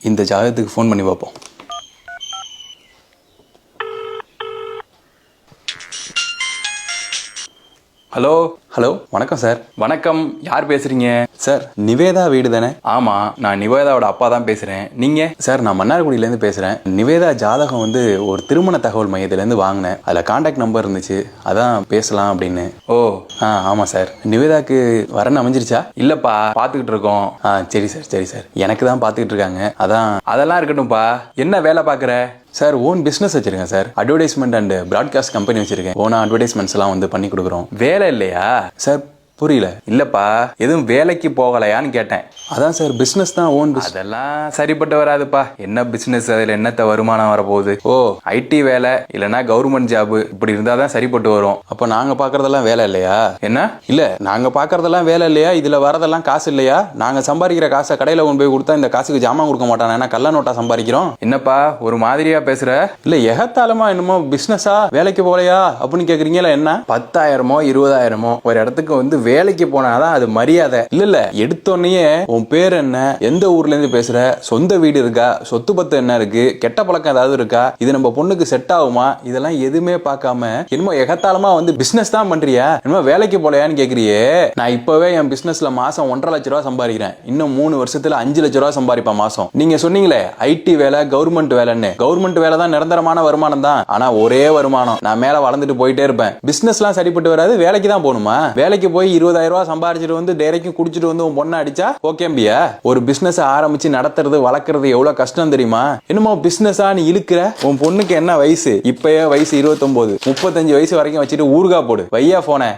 இந்த ஜாதகத்துக்கு ஃபோன் பண்ணி பார்ப்போம். ஹலோ ஹலோ, வணக்கம் சார். வணக்கம், யார் பேசுறீங்க? சார், நிவேதா வீடு தானே? ஆமா, நான் நிவேதாவோட அப்பா தான் பேசுறேன். நீங்க? சார், நான் மன்னார்குடியிலேருந்து பேசுறேன். நிவேதா ஜாதகம் வந்து ஒரு திருமண தகவல் மையத்திலேருந்து வாங்கினேன். அதில் கான்டாக்ட் நம்பர் இருந்துச்சு, அதான் பேசலாம் அப்படின்னு. ஓ ஆமாம் சார். நிவேதாக்கு வரன்னு அமைஞ்சிருச்சா? இல்லப்பா, பார்த்துக்கிட்டு இருக்கோம். சரி சார், சரி சார். எனக்கு தான் பார்த்துக்கிட்டு இருக்காங்க. அதெல்லாம் இருக்கட்டும்ப்பா. என்ன வேலை பார்க்குற? சார், ஓன் பிஸ்னஸ் வச்சிருக்கேன் sir. Advertisement and broadcast company வச்சிருக்கேன். ஓனா அட்வர்டைஸ்மெண்ட்ஸ் எல்லாம் வந்து பண்ணி கொடுக்குறோம். வேலை இல்லையா சார்? புரியல. இல்லப்பா, எதுவும் வேலைக்கு போகலையான்னு கேட்டேன். அதான் சார், பிசினஸ் தான், ஓன். அதெல்லாம் சரிப்பட்டு வராதுப்பா. என்ன பிசினஸ், அதுல என்னத்த வருமானம் வரப்போகுது? ஓ, ஐடி வேலை இல்லைன்னா கவர்மெண்ட் ஜாப் இப்படி இருந்தாதான் சரிப்பட்டு வரும். அப்ப நாங்க பாக்குறதெல்லாம் வேலை இல்லையா? என்ன? இல்ல, நாங்க பாக்குறதெல்லாம் வேலை இல்லையா? இதுல வரதெல்லாம் காசு இல்லையா? நாங்க சம்பாதிக்கிற காசை கடையில கொண்டு போய் கொடுத்தா இந்த காசுக்கு ஜாமான் கொடுக்க மாட்டானா? ஏன்னா கள்ள நோட்டா சம்பாதிக்கிறோம். என்னப்பா ஒரு மாதிரியா பேசுற? இல்ல, எகத்தாலமா என்னமோ பிசினஸா வேலைக்கு போலையா அப்படின்னு கேக்குறீங்களா? என்ன 10,000மோ 20,000மோ ஒரு இடத்துக்கு வந்து வேலைக்கு போனாதான் அது மரியாதை. இல்ல எடுத்தோடனே உன் பேர் என்ன, எந்த ஊர்ல இருந்து பேசுற, சொந்த வீடு இருக்கா, சொத்து பத்து என்ன இருக்கு, கெட்ட பழக்கம் ஏதாவது இருக்கா, இது நம்ம பொண்ணுக்கு செட் ஆகுமா, இதெல்லாம் எதுவுமே பார்க்காம என்னமோ எகத்தாலமா வந்து பிசினஸ் தான் பண்றியா, என்னமோ வேலைக்கு போலையான்னு கேக்குறியே. நான் இப்பவே என் பிசினஸ்ல மாசம் 1.5 லட்ச ரூபா சம்பாதிக்கிறேன். இன்னும் 3 வருஷத்துல 5 லட்ச ரூபா சம்பாதிப்பேன் மாசம். நீங்க சொன்னீங்களே ஐடி வேலை கவர்மெண்ட் வேலைன்னு, கவர்மெண்ட் வேலை தான் நிரந்தரமான வருமானம் தான். ஆனா ஒரே வருமானம், நான் மேல வளர்ந்துட்டு போயிட்டே இருப்பேன். பிசினஸ் எல்லாம் சரிப்பட்டு வராது. வேலைக்கு தான் போகணுமா? வேலைக்கு போய் 20,000 ரூபாய் சம்பாதிச்சுட்டு வந்து டேரைக்கும் குடிச்சிட்டு வந்து உன் பொண்ணை அடிச்சா ஓகேம்பியா? ஒரு பிசினஸ் ஆரம்பிச்சு நடத்துறது வளர்க்கறது எவ்வளவு கஷ்டம் தெரியுமா? என்னமோ பிசினஸா நீ இழுக்கிற. உன் பொண்ணுக்கு என்ன வயசு? இப்பயே வயசு 29. 35 வயசு வரைக்கும் வச்சுட்டு ஊர்கா போடு. வையா போன.